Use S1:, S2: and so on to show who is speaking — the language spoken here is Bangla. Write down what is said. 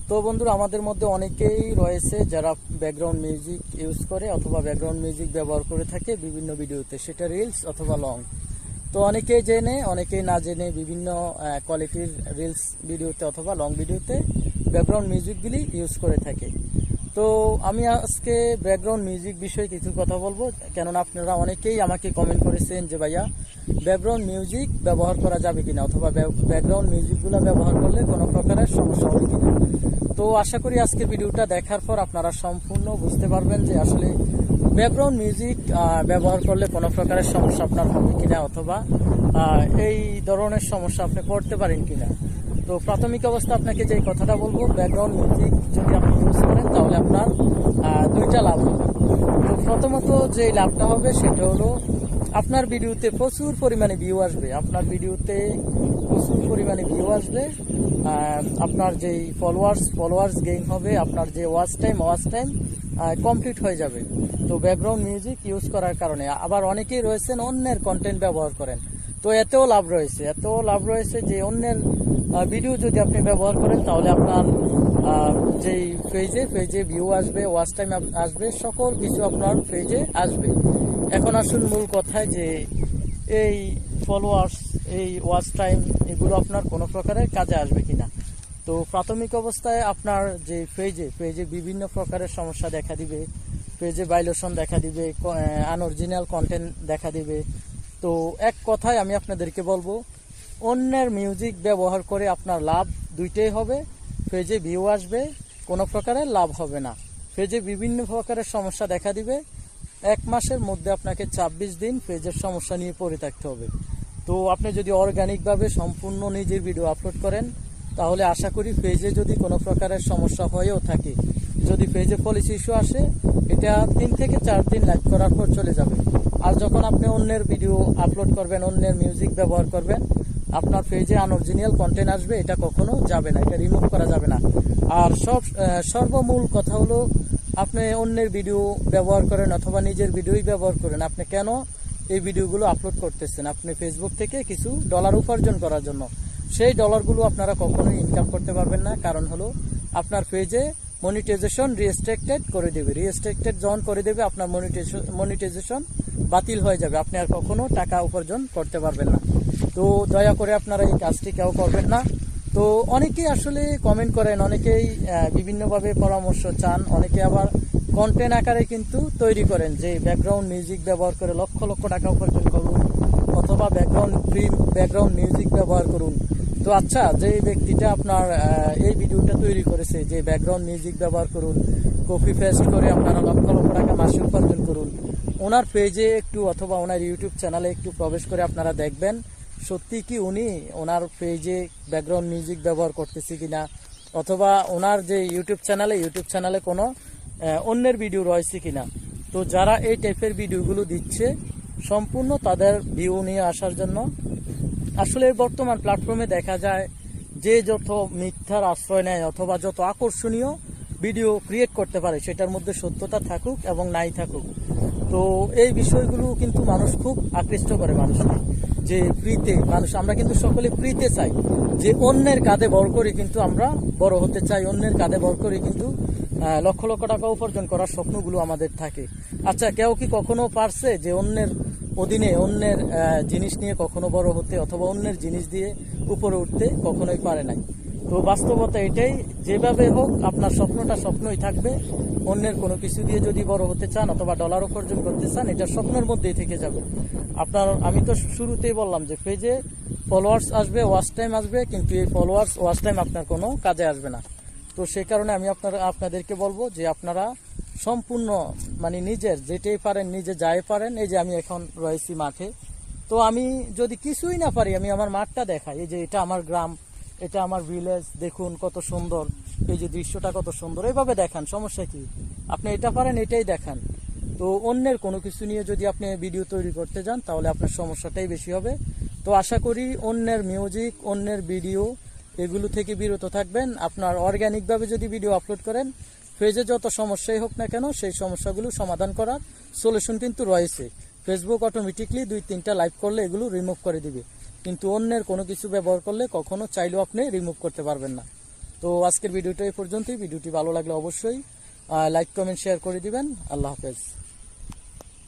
S1: তো বন্ধুরা, আমাদের মধ্যে অনেকেই রয়েছে যারা ব্যাকগ্রাউন্ড মিউজিক ইউজ করে অথবা ব্যাকগ্রাউন্ড মিউজিক ব্যবহার করে থাকে বিভিন্ন ভিডিওতে, সেটা রিলস অথবা লং। তো অনেকেই জেনে অনেকেই না জেনে বিভিন্ন কোয়ালিটির রিলস ভিডিওতে অথবা লং ভিডিওতে ব্যাকগ্রাউন্ড মিউজিকগুলি ইউজ করে থাকে। তো আমি আজকে ব্যাকগ্রাউন্ড মিউজিক বিষয়ে কিছু কথা বলবো, কেননা আপনারা অনেকেই আমাকে কমেন্ট করেছেন যে ভাইয়া ব্যাকগ্রাউন্ড মিউজিক ব্যবহার করা যাবে কিনা অথবা ব্যাকগ্রাউন্ড মিউজিকগুলো ব্যবহার করলে কোনো প্রকারের সমস্যা হবে কিনা। তো আশা করি আজকের ভিডিওটা দেখার পর আপনারা সম্পূর্ণ বুঝতে পারবেন যে আসলে ব্যাকগ্রাউন্ড মিউজিক ব্যবহার করলে কোনো প্রকারের সমস্যা আপনার হবে কিনা অথবা এই ধরনের সমস্যা আপনি পড়তে পারেন কিনা। তো প্রাথমিক অবস্থা আপনাকে যে কথাটা বলবো, ব্যাকগ্রাউন্ড মিউজিক যদি আপনি ইউজ করেন তাহলে আপনার দুইটা লাভ হবে। তো প্রথমত যে লাভটা হবে সেটা হলো আপনার ভিডিওতে প্রচুর পরিমাণে ভিউ আসবে, আপনার ভিডিওতে প্রচুর পরিমাণে ভিউ আসবে, আপনার যেই ফলোয়ার্স গেইন হবে, আপনার যে ওয়াচ টাইম কমপ্লিট হয়ে যাবে। তো ব্যাকগ্রাউন্ড মিউজিক ইউজ করার কারণে আবার অনেকেই রয়েছেন অন্যের কন্টেন্ট ব্যবহার করেন, তো এতেও লাভ রয়েছে যে অন্যের ভিডিও যদি আপনি ব্যবহার করেন তাহলে আপনার যেই পেজে ভিউ আসবে, ওয়াচ টাইম আসবে, সকল কিছু আপনার পেজে আসবে। এখন আসুন মূল কথায় যে এই ফলোয়ার্স, এই ওয়াচ টাইম এগুলো আপনার কোনো প্রকারের কাজে আসবে কিনা। তো প্রাথমিক অবস্থায় আপনার যে পেজে বিভিন্ন প্রকারের সমস্যা দেখা দিবে, পেজে ভায়োলেশন দেখা দিবে, আনঅরিজিনাল কন্টেন্ট দেখা দিবে। তো এক কথায় আমি আপনাদেরকে বলবো, অন্যের মিউজিক ব্যবহার করে আপনার লাভ দুইটাই হবে, পেজে ভিউ আসবে, কোনো প্রকারের লাভ হবে না। পেজে বিভিন্ন প্রকারের সমস্যা দেখা দিবে, 1 মাসের মধ্যে আপনাকে 26 দিন পেজের সমস্যা নিয়ে পড়ে থাকতে হবে। তো আপনি যদি অর্গানিকভাবে সম্পূর্ণ নিজের ভিডিও আপলোড করেন তাহলে আশা করি পেজে যদি কোনো প্রকারের সমস্যা হয়েও থাকে, যদি পেজে পলিসি ইস্যু আসে, এটা 3 থেকে 4 দিন লাইভ করার পর চলে যাবে। আর যখন আপনি অন্যের ভিডিও আপলোড করবেন, অন্যের মিউজিক ব্যবহার করবেন, আপনার পেজে আনঅরিজিনাল কন্টেন্ট আসবে, এটা কখনো যাবে না, এটা রিমুভ করা যাবে না। আর সর্বমূল কথা হলো, আপনি অন্যের ভিডিও ব্যবহার করেন অথবা নিজের ভিডিওই ব্যবহার করেন, আপনি কেন এই ভিডিওগুলো আপলোড করতেছেন? আপনি ফেসবুক থেকে কিছু ডলার উপার্জন করার জন্য। সেই ডলারগুলো আপনারা কখনোই ইনকাম করতে পারবেন না, কারণ হলো আপনার পেজে মনিটাইজেশন রিস্ট্রিক্টেড করে দেবে। রিস্ট্রিক্টেড যখন করে দেবে আপনার মনিটাইজেশন বাতিল হয়ে যাবে, আপনি আর কখনো টাকা উপার্জন করতে পারবেন না। তো দয়া করে আপনারা এই কাজটি কেউ করবেন না। তো অনেকেই আসলে কমেন্ট করেন, অনেকেই বিভিন্নভাবে পরামর্শ চান, অনেকে আবার কন্টেন্ট আকারে কিন্তু তৈরি করেন যে ব্যাকগ্রাউন্ড মিউজিক ব্যবহার করে লক্ষ লক্ষ টাকা উপার্জন করুন অথবা ব্যাকগ্রাউন্ড মিউজিক ব্যবহার করুন। তো আচ্ছা, যে ব্যক্তিটা আপনার এই ভিডিওটা তৈরি করেছে যে ব্যাকগ্রাউন্ড মিউজিক ব্যবহার করুন, কপি পেস্ট করে আপনারা লক্ষ লক্ষ টাকা মাসে উপার্জন করুন, ওনার পেজে একটু অথবা ওনার ইউটিউব চ্যানেলে একটু প্রবেশ করে আপনারা দেখবেন সত্যি কি উনি ওনার পেজে ব্যাকগ্রাউন্ড মিউজিক ব্যবহার করতেছে কিনা, অথবা ওনার যে ইউটিউব চ্যানেলে কোনো অন্যের ভিডিও রয়েছে কিনা। তো যারা এই টাইপের ভিডিওগুলো দিচ্ছে সম্পূর্ণ তাদের ভিউ নিয়ে আসার জন্য, আসলে বর্তমান প্ল্যাটফর্মে দেখা যায় যে যত মিথ্যার আশ্রয় নেয় অথবা যত আকর্ষণীয় ভিডিও ক্রিয়েট করতে পারে, সেটার মধ্যে সত্যতা থাকুক এবং নাই থাকুক। তো এই বিষয়গুলো কিন্তু মানুষ খুব আকৃষ্ট করে মানুষকে, যে ফ্রিতে আমরা কিন্তু সকলে ফ্রিতে চাই, যে অন্যের কাঁধে ভর করে কিন্তু আমরা বড় হতে চাই, অন্যের কাঁধে ভর করে কিন্তু লক্ষ লক্ষ টাকা উপার্জন করার স্বপ্নগুলো আমাদের থাকে। আচ্ছা, কেউ কি কখনো পারছে যে অন্যের অধীনে অন্যের জিনিস নিয়ে কখনো বড় হতে অথবা অন্যের জিনিস দিয়ে উপরে উঠতে? কখনোই পারে নাই। তো বাস্তবতা এটাই, যেভাবে হোক আপনার স্বপ্নটা স্বপ্নই থাকবে। অন্যের কোনো কিছু দিয়ে যদি বড় হতে চান অথবা ডলার উপার্জন করতে চান, এটা স্বপ্নের মধ্যেই থেকে যাবে আপনার। আমি তো শুরুতেই বললাম যে পেজে ফলোয়ার্স আসবে, ওয়াচ টাইম আসবে, কিন্তু এই ফলোয়ার্স ওয়াচ টাইম আপনার কোনো কাজে আসবে না। তো সেই কারণে আমি আপনাদেরকে বলবো যে আপনারা সম্পূর্ণ নিজের যেটাই পারেন, নিজে যাই পারেন। এই যে আমি এখন রয়েছি মাঠে, তো আমি যদি কিছুই না পারি, আমি আমার মাঠটা দেখাই, এই যে এটা আমার গ্রাম, এটা আমার ভিলেজ, দেখুন কত সুন্দর, এই যে দৃশ্যটা কত সুন্দর, এইভাবে দেখান, সমস্যা কি? আপনি এটা পারেন, এটাই দেখান। তো অন্যের কোনো কিছু নিয়ে যদি আপনি ভিডিও তৈরি করতে যান তাহলে আপনার সমস্যাটাই বেশি হবে। তো আশা করি অন্যের মিউজিক, অন্যের ভিডিও এগুলো থেকে বিরত থাকবেন। আপনার অর্গানিকভাবে যদি ভিডিও আপলোড করেন, পেজে যত সমস্যাই হোক না কেন সেই সমস্যাগুলো সমাধান করার সলিউশন কিন্তু রয়েছে। ফেসবুক অটোমেটিকলি 2-3টা লাইভ করলে এগুলো রিমুভ করে দিবে, কিন্তু অন্যের কোনো কিছু ব্যবহার করলে কখনো চাইলেও আপনি রিমুভ করতে পারবেন না। তো আজকের ভিডিওটা এই পর্যন্তই। ভিডিওটি ভালো লাগলে অবশ্যই লাইক কমেন্ট শেয়ার করে দিবেন। আল্লাহ হাফেজ।